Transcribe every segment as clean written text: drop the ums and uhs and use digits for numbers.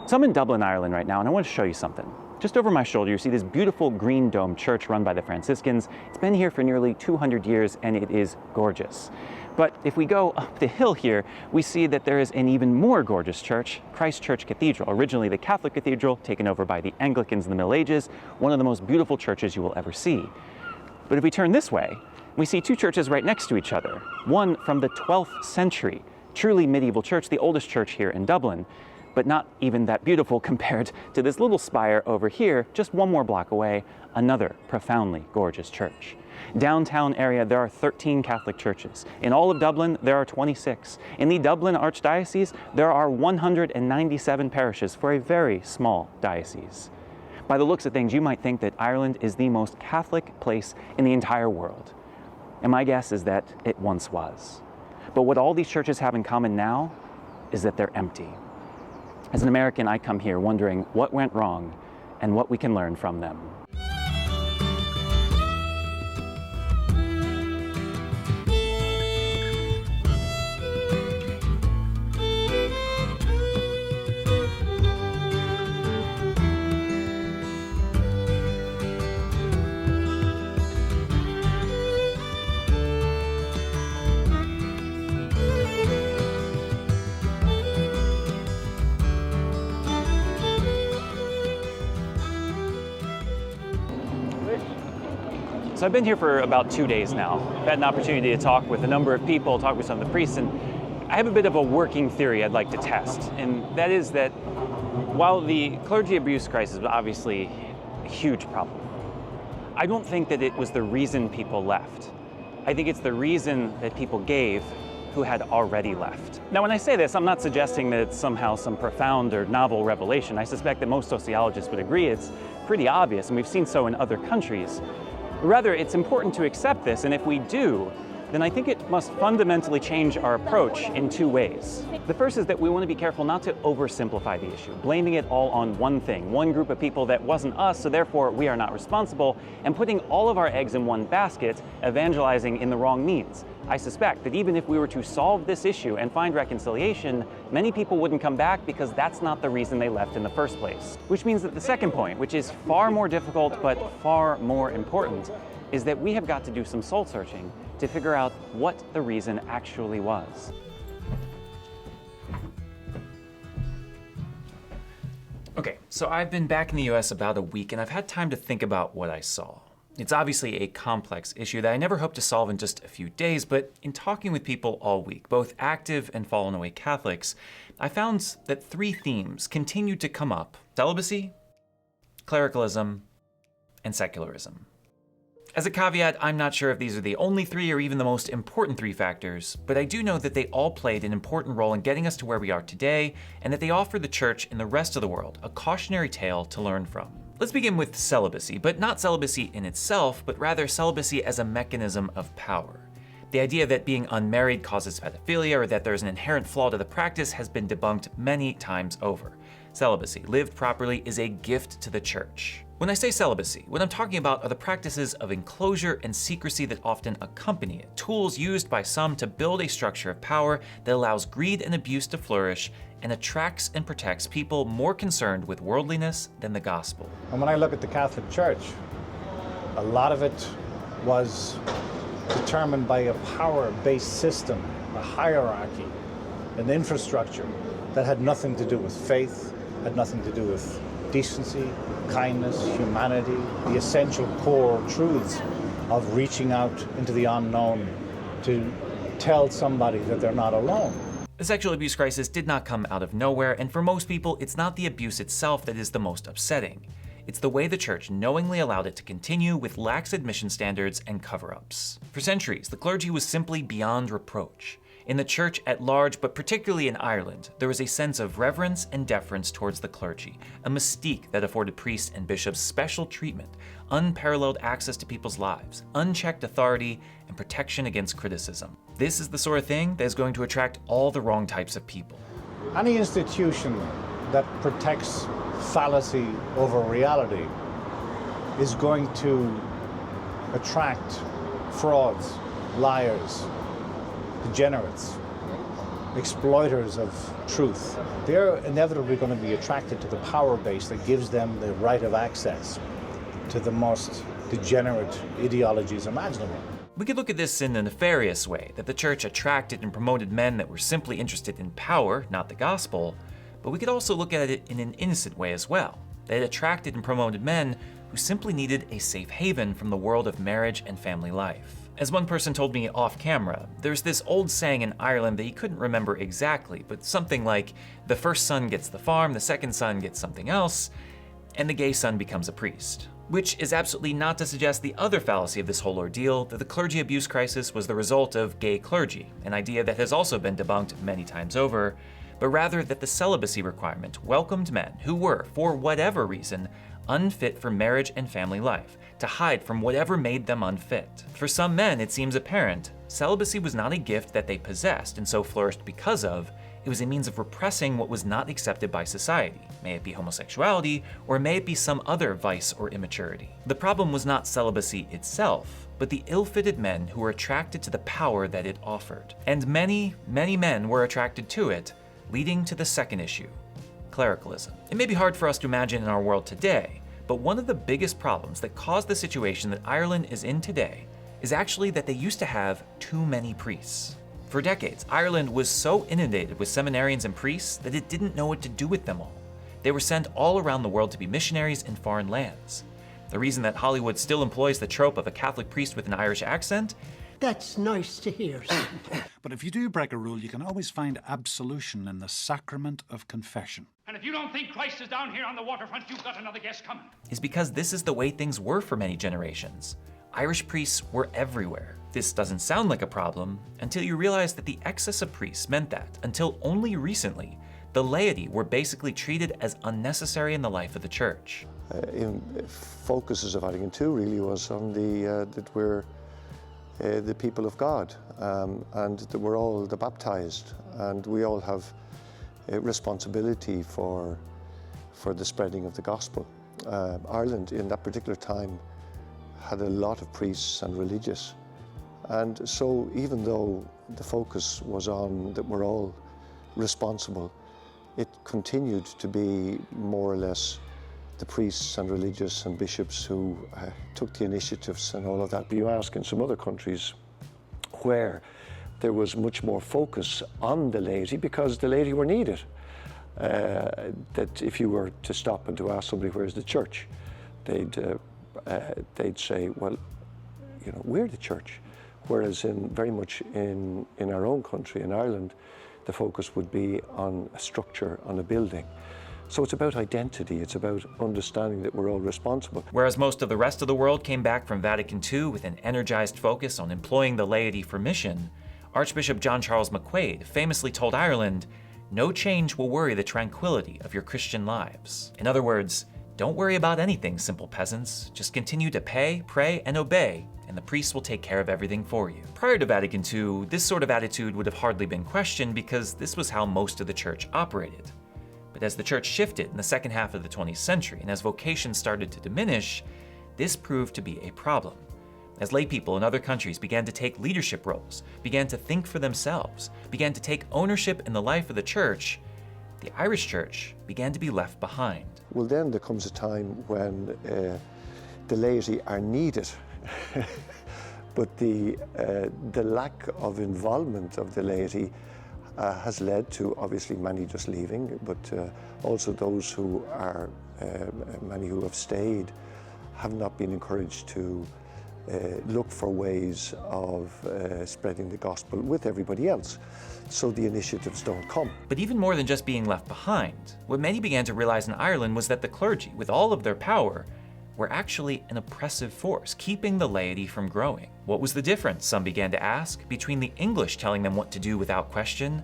So I'm in Dublin, Ireland right now, and I want to show you something. Just over my shoulder, you see this beautiful green dome church run by the Franciscans. It's been here for nearly 200 years, and it is gorgeous. But if we go up the hill here, we see that there is an even more gorgeous church, Christ Church Cathedral, originally the Catholic cathedral, taken over by the Anglicans in the Middle Ages, one of the most beautiful churches you will ever see. But if we turn this way, we see two churches right next to each other, one from the 12th century, truly medieval church, the oldest church here in Dublin, but not even that beautiful compared to this little spire over here, just one more block away, another profoundly gorgeous church. Downtown area, there are 13 Catholic churches. In all of Dublin, there are 26. In the Dublin Archdiocese, there are 197 parishes for a very small diocese. By the looks of things, you might think that Ireland is the most Catholic place in the entire world. And my guess is that it once was. But what all these churches have in common now is that they're empty. As an American, I come here wondering what went wrong and what we can learn from them. So I've been here for about 2 days now. I've had an opportunity to talk with a number of people, talk with some of the priests, and I have a bit of a working theory I'd like to test. And that is that while the clergy abuse crisis is obviously a huge problem, I don't think that it was the reason people left. I think it's the reason that people gave who had already left. Now, when I say this, I'm not suggesting that it's somehow some profound or novel revelation. I suspect that most sociologists would agree it's pretty obvious, and we've seen so in other countries. Rather, it's important to accept this, and if we do, then I think it must fundamentally change our approach in two ways. The first is that we want to be careful not to oversimplify the issue, blaming it all on one thing, one group of people that wasn't us, so therefore we are not responsible, and putting all of our eggs in one basket, evangelizing in the wrong means. I suspect that even if we were to solve this issue and find reconciliation, many people wouldn't come back because that's not the reason they left in the first place. Which means that the second point, which is far more difficult but far more important, is that we have got to do some soul searching to figure out what the reason actually was. Okay, so I've been back in the US about a week and I've had time to think about what I saw. It's obviously a complex issue that I never hoped to solve in just a few days, but in talking with people all week, both active and fallen away Catholics, I found that three themes continued to come up: celibacy, clericalism, and secularism. As a caveat, I'm not sure if these are the only three or even the most important three factors, but I do know that they all played an important role in getting us to where we are today, and that they offer the church and the rest of the world a cautionary tale to learn from. Let's begin with celibacy, but not celibacy in itself, but rather celibacy as a mechanism of power. The idea that being unmarried causes pedophilia or that there's an inherent flaw to the practice has been debunked many times over. Celibacy, lived properly, is a gift to the church. When I say celibacy, what I'm talking about are the practices of enclosure and secrecy that often accompany it, tools used by some to build a structure of power that allows greed and abuse to flourish and attracts and protects people more concerned with worldliness than the gospel. And when I look at the Catholic Church, a lot of it was determined by a power-based system, a hierarchy, an infrastructure that had nothing to do with faith, had nothing to do with decency, kindness, humanity, the essential core truths of reaching out into the unknown to tell somebody that they're not alone. The sexual abuse crisis did not come out of nowhere, and for most people, it's not the abuse itself that is the most upsetting. It's the way the church knowingly allowed it to continue with lax admission standards and cover-ups. For centuries, the clergy was simply beyond reproach. In the church at large, but particularly in Ireland, there was a sense of reverence and deference towards the clergy, a mystique that afforded priests and bishops special treatment, unparalleled access to people's lives, unchecked authority, and protection against criticism. This is the sort of thing that is going to attract all the wrong types of people. Any institution that protects fallacy over reality is going to attract frauds, liars, degenerates. exploiters of truth, they're inevitably going to be attracted to the power base that gives them the right of access to the most degenerate ideologies imaginable. We could look at this in a nefarious way, that the church attracted and promoted men that were simply interested in power, not the gospel, but we could also look at it in an innocent way as well, that it attracted and promoted men who simply needed a safe haven from the world of marriage and family life. As one person told me off camera, there's this old saying in Ireland that he couldn't remember exactly, but something like, the first son gets the farm, the second son gets something else, and the gay son becomes a priest. Which is absolutely not to suggest the other fallacy of this whole ordeal, that the clergy abuse crisis was the result of gay clergy, an idea that has also been debunked many times over, but rather that the celibacy requirement welcomed men who were, for whatever reason, unfit for marriage and family life, to hide from whatever made them unfit. For some men, it seems apparent, celibacy was not a gift that they possessed and so flourished because of, it was a means of repressing what was not accepted by society. May it be homosexuality, or may it be some other vice or immaturity. The problem was not celibacy itself, but the ill-fitted men who were attracted to the power that it offered. And many, many men were attracted to it, leading to the second issue, clericalism. It may be hard for us to imagine in our world today, but one of the biggest problems that caused the situation that Ireland is in today is actually that they used to have too many priests. For decades, Ireland was so inundated with seminarians and priests that it didn't know what to do with them all. They were sent all around the world to be missionaries in foreign lands. The reason that Hollywood still employs the trope of a Catholic priest with an Irish accent? That's nice to hear. But if you do break a rule, you can always find absolution in the sacrament of confession. And if you don't think Christ is down here on the waterfront, you've got another guest coming. Is because this is the way things were for many generations. Irish priests were everywhere. This doesn't sound like a problem until you realize that the excess of priests meant that, until only recently, the laity were basically treated as unnecessary in the life of the church. Focuses of Vatican II really was on that we're the people of God, and that we're all the baptized, and we all have a responsibility for the spreading of the gospel. Ireland, in that particular time, had a lot of priests and religious, and so even though the focus was on that we're all responsible, it continued to be more or less the priests and religious and bishops who took the initiatives and all of that. But you ask in some other countries where there was much more focus on the laity because the laity were needed. That if you were to stop and to ask somebody, where's the church? They'd say, well, you know, we're the church. Whereas very much in our own country, in Ireland, the focus would be on a structure, on a building. So it's about identity, it's about understanding that we're all responsible. Whereas most of the rest of the world came back from Vatican II with an energized focus on employing the laity for mission, Archbishop John Charles McQuaid famously told Ireland, "No change will worry the tranquility of your Christian lives." In other words, don't worry about anything, simple peasants. Just continue to pay, pray, and obey, and the priests will take care of everything for you. Prior to Vatican II, this sort of attitude would have hardly been questioned because this was how most of the church operated. But as the church shifted in the second half of the 20th century, and as vocations started to diminish, this proved to be a problem. As laypeople in other countries began to take leadership roles, began to think for themselves, began to take ownership in the life of the church, the Irish church began to be left behind. Well, then there comes a time when the laity are needed, but the lack of involvement of the laity has led to obviously many just leaving, but also those who are, many who have stayed, have not been encouraged to look for ways of spreading the gospel with everybody else. So the initiatives don't come. But even more than just being left behind, what many began to realize in Ireland was that the clergy, with all of their power, were actually an oppressive force, keeping the laity from growing. What was the difference, some began to ask, between the English telling them what to do without question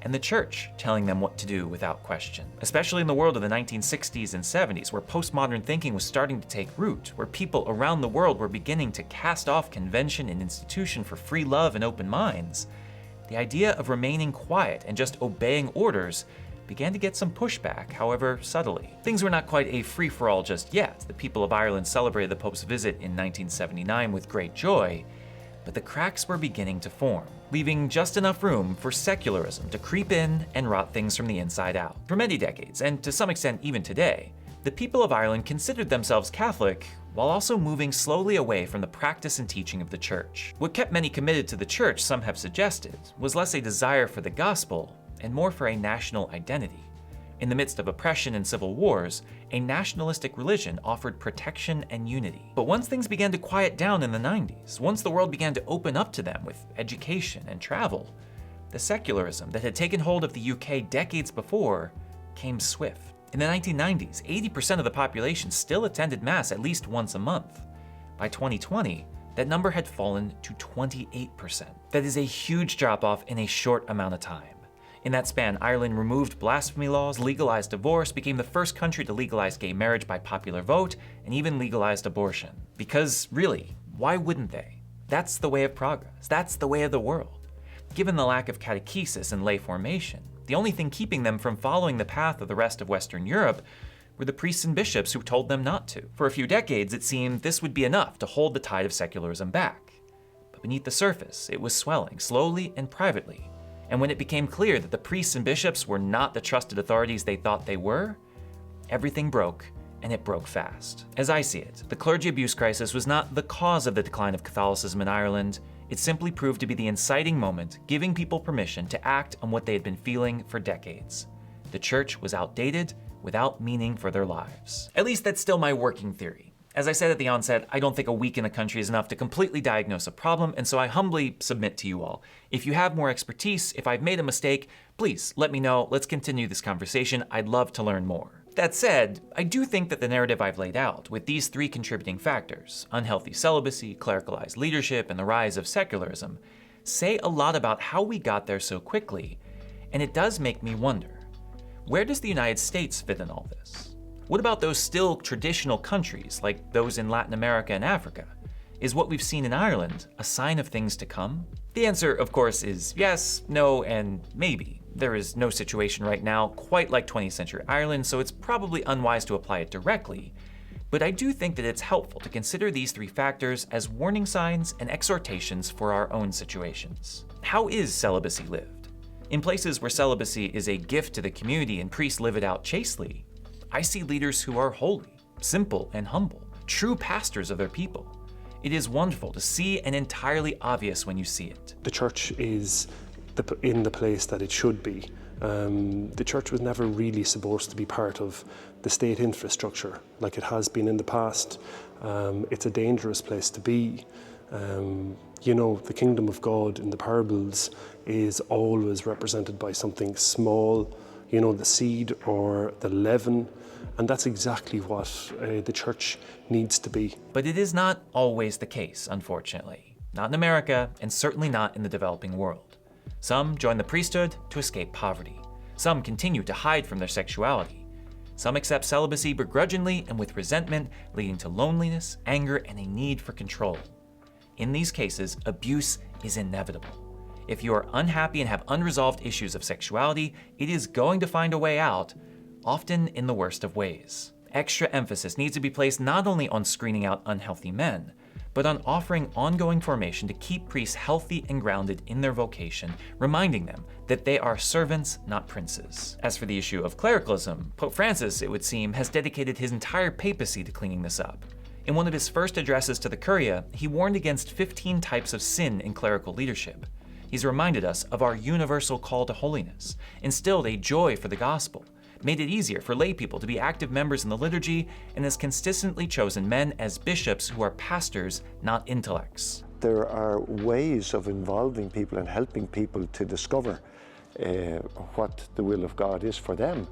and the church telling them what to do without question? Especially in the world of the 1960s and 70s, where postmodern thinking was starting to take root, where people around the world were beginning to cast off convention and institution for free love and open minds, the idea of remaining quiet and just obeying orders began to get some pushback, however subtly. Things were not quite a free-for-all just yet. The people of Ireland celebrated the Pope's visit in 1979 with great joy, but the cracks were beginning to form, leaving just enough room for secularism to creep in and rot things from the inside out. For many decades, and to some extent even today, the people of Ireland considered themselves Catholic while also moving slowly away from the practice and teaching of the Church. What kept many committed to the Church, some have suggested, was less a desire for the gospel and more for a national identity. In the midst of oppression and civil wars, a nationalistic religion offered protection and unity. But once things began to quiet down in the 90s, once the world began to open up to them with education and travel, the secularism that had taken hold of the UK decades before came swift. In the 1990s, 80% of the population still attended Mass at least once a month. By 2020, that number had fallen to 28%. That is a huge drop-off in a short amount of time. In that span, Ireland removed blasphemy laws, legalized divorce, became the first country to legalize gay marriage by popular vote, and even legalized abortion. Because really, why wouldn't they? That's the way of progress. That's the way of the world. Given the lack of catechesis and lay formation, the only thing keeping them from following the path of the rest of Western Europe were the priests and bishops who told them not to. For a few decades, it seemed this would be enough to hold the tide of secularism back. But beneath the surface, it was swelling, slowly and privately. And when it became clear that the priests and bishops were not the trusted authorities they thought they were, everything broke, and it broke fast. As I see it, the clergy abuse crisis was not the cause of the decline of Catholicism in Ireland. It simply proved to be the inciting moment, giving people permission to act on what they had been feeling for decades. The Church was outdated, without meaning for their lives. At least that's still my working theory. As I said at the onset, I don't think a week in the country is enough to completely diagnose a problem, and so I humbly submit to you all. If you have more expertise, if I've made a mistake, please let me know. Let's continue this conversation. I'd love to learn more. That said, I do think that the narrative I've laid out, with these three contributing factors, unhealthy celibacy, clericalized leadership, and the rise of secularism, say a lot about how we got there so quickly, and it does make me wonder, where does the United States fit in all this? What about those still traditional countries, like those in Latin America and Africa? Is what we've seen in Ireland a sign of things to come? The answer, of course, is yes, no, and maybe. There is no situation right now quite like 20th century Ireland, so it's probably unwise to apply it directly. But I do think that it's helpful to consider these three factors as warning signs and exhortations for our own situations. How is celibacy lived? In places where celibacy is a gift to the community and priests live it out chastely, I see leaders who are holy, simple, and humble, true pastors of their people. It is wonderful to see and entirely obvious when you see it. The Church is in the place that it should be. The Church was never really supposed to be part of the state infrastructure like it has been in the past. It's a dangerous place to be. The kingdom of God in the parables is always represented by something small, the seed or the leaven, and that's exactly what the Church needs to be. But it is not always the case, unfortunately. Not in America, and certainly not in the developing world. Some join the priesthood to escape poverty. Some continue to hide from their sexuality. Some accept celibacy begrudgingly and with resentment, leading to loneliness, anger, and a need for control. In these cases, abuse is inevitable. If you are unhappy and have unresolved issues of sexuality, it is going to find a way out, often in the worst of ways. Extra emphasis needs to be placed not only on screening out unhealthy men, but on offering ongoing formation to keep priests healthy and grounded in their vocation, reminding them that they are servants, not princes. As for the issue of clericalism, Pope Francis, it would seem, has dedicated his entire papacy to cleaning this up. In one of his first addresses to the Curia, he warned against 15 types of sin in clerical leadership. He's reminded us of our universal call to holiness, instilled a joy for the gospel, made it easier for lay people to be active members in the liturgy, and has consistently chosen men as bishops who are pastors, not intellects. There are ways of involving people and helping people to discover what the will of God is for them,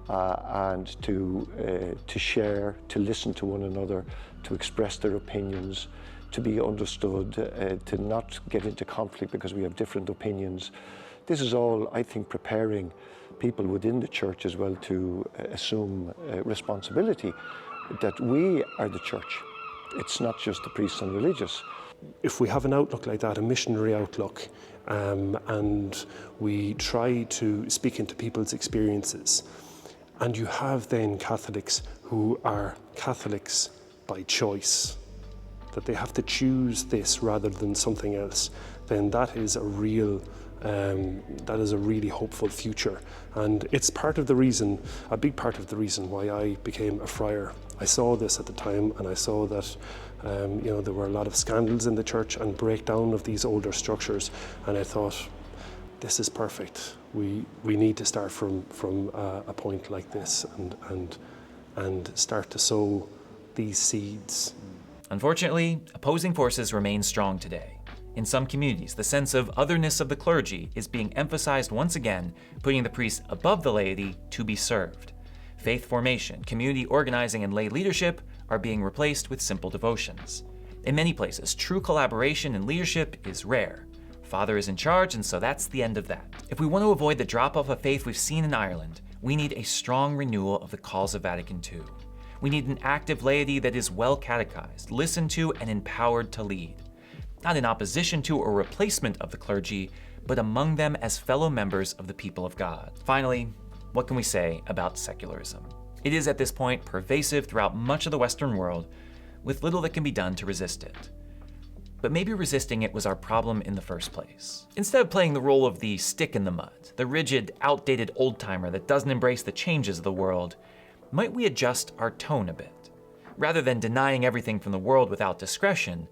and to share, to listen to one another, to express their opinions, to be understood, to not get into conflict because we have different opinions. This is all, I think, preparing people within the Church as well to assume responsibility, that we are the Church. It's not just the priests and religious. If we have an outlook like that, a missionary outlook, and we try to speak into people's experiences, and you have then Catholics who are Catholics by choice, that they have to choose this rather than something else, then that is a really hopeful future. And it's part of the reason, a big part of the reason why I became a friar. I saw this at the time, and I saw that there were a lot of scandals in the church and breakdown of these older structures, and I thought, this is perfect. We need to start from a point like this and start to sow these seeds. Unfortunately, opposing forces remain strong today. In some communities, the sense of otherness of the clergy is being emphasized once again, putting the priests above the laity to be served. Faith formation, community organizing, and lay leadership are being replaced with simple devotions. In many places, true collaboration and leadership is rare. Father is in charge, and so that's the end of that. If we want to avoid the drop-off of faith we've seen in Ireland, we need a strong renewal of the calls of Vatican II. We need an active laity that is well catechized, listened to, and empowered to lead. Not in opposition to or replacement of the clergy, but among them as fellow members of the people of God. Finally, what can we say about secularism? It is at this point pervasive throughout much of the Western world, with little that can be done to resist it. But maybe resisting it was our problem in the first place. Instead of playing the role of the stick in the mud, the rigid, outdated old-timer that doesn't embrace the changes of the world, might we adjust our tone a bit? Rather than denying everything from the world without discretion,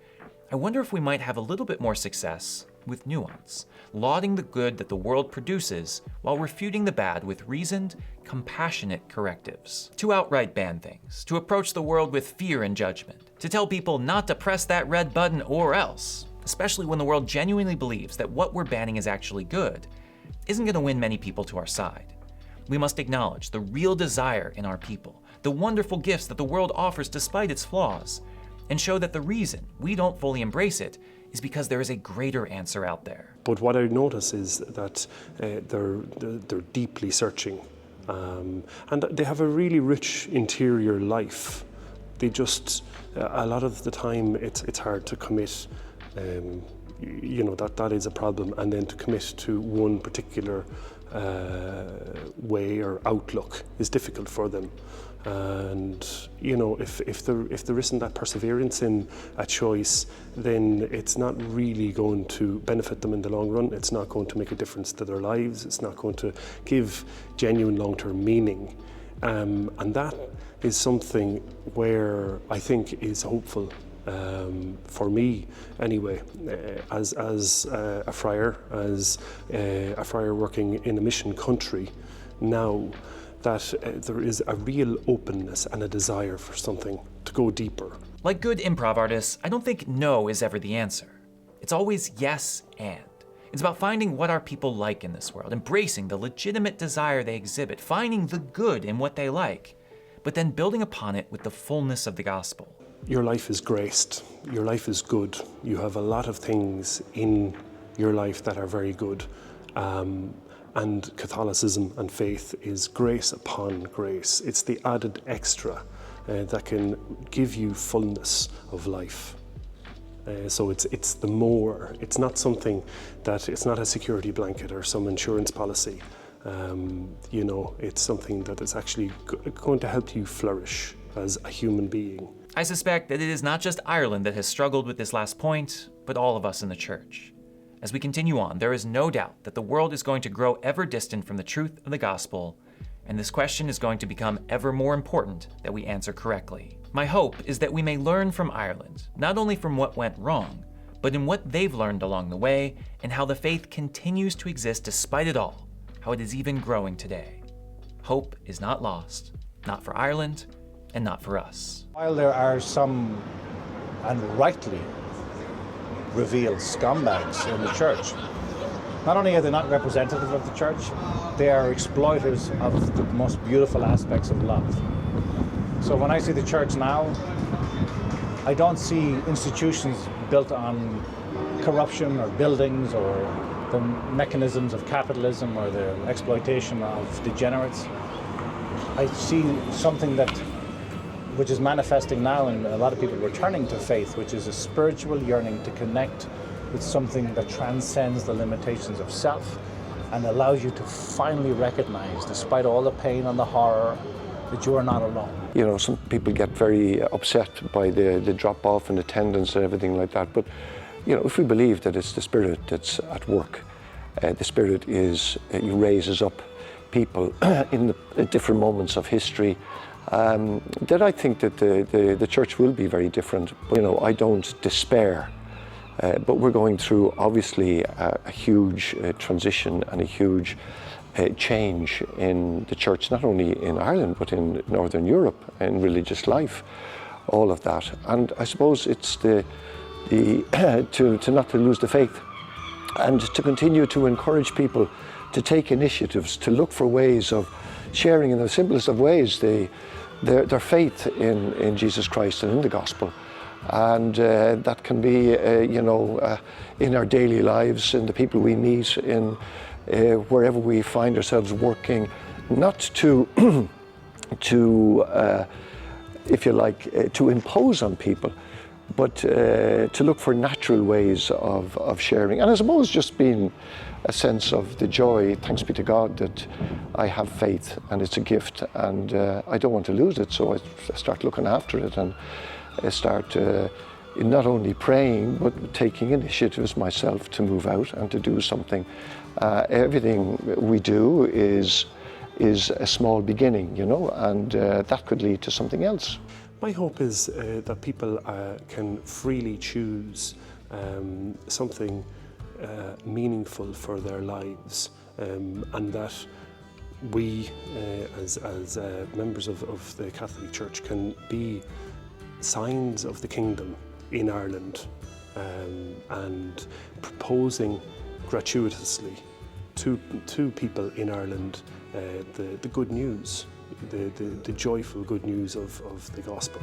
I wonder if we might have a little bit more success with nuance, lauding the good that the world produces while refuting the bad with reasoned, compassionate correctives. To outright ban things, to approach the world with fear and judgment, to tell people not to press that red button or else, especially when the world genuinely believes that what we're banning is actually good, isn't going to win many people to our side. We must acknowledge the real desire in our people, the wonderful gifts that the world offers despite its flaws, and show that the reason we don't fully embrace it is because there is a greater answer out there. But what I notice is that they're deeply searching, and they have a really rich interior life. They just, a lot of the time, it's hard to commit. That is a problem, and then to commit to one particular way or outlook is difficult for them. And if there isn't that perseverance in a choice, then it's not really going to benefit them in the long run. It's not going to make a difference to their lives. It's not going to give genuine long-term meaning. And that is something where I think is hopeful for me anyway, as a friar, working in a mission country now, that there is a real openness and a desire for something to go deeper. Like good improv artists, I don't think no is ever the answer. It's always yes and. It's about finding what our people like in this world, embracing the legitimate desire they exhibit, finding the good in what they like, but then building upon it with the fullness of the gospel. Your life is graced, your life is good. You have a lot of things in your life that are very good. And Catholicism and faith is grace upon grace. It's the added extra that can give you fullness of life. So it's the more. It's not something that, it's not a security blanket or some insurance policy. It's something that is actually going to help you flourish as a human being. I suspect that it is not just Ireland that has struggled with this last point, but all of us in the church. As we continue on, there is no doubt that the world is going to grow ever distant from the truth of the gospel, and this question is going to become ever more important that we answer correctly. My hope is that we may learn from Ireland, not only from what went wrong, but in what they've learned along the way, and how the faith continues to exist despite it all, how it is even growing today. Hope is not lost, not for Ireland, and not for us. While there are some, and rightly, revealed scumbags in the church, not only are they not representative of the church, they are exploiters of the most beautiful aspects of love. So when I see the church now, I don't see institutions built on corruption or buildings or the mechanisms of capitalism or the exploitation of degenerates. I see something which is manifesting now in a lot of people returning to faith, which is a spiritual yearning to connect with something that transcends the limitations of self and allows you to finally recognize, despite all the pain and the horror that you are not alone. You know, some people get very upset by the drop-off in attendance and everything like that, but you know, if we believe that it's the Spirit that's at work, the Spirit raises up people in different moments of history, then I think that the church will be very different. But, you know, I don't despair, but we're going through obviously a huge transition and a huge change in the church, not only in Ireland but in Northern Europe, in religious life, all of that. And I suppose it's to not to lose the faith, and to continue to encourage people to take initiatives, to look for ways of sharing in the simplest of ways their faith in Jesus Christ and in the gospel. And that can be, you know, in our daily lives, in the people we meet, in wherever we find ourselves working, not to, if you like, to impose on people, but to look for natural ways of sharing. And I suppose just being a sense of the joy, thanks be to God, that I have faith and it's a gift, and I don't want to lose it, so I start looking after it, and I start not only praying but taking initiatives myself to move out and to do something. Everything we do is a small beginning, you know, and that could lead to something else. My hope is that people can freely choose something meaningful for their lives, and that we, as members of the Catholic Church, can be signs of the kingdom in Ireland, and proposing gratuitously to people in Ireland the good news, the joyful good news of the gospel.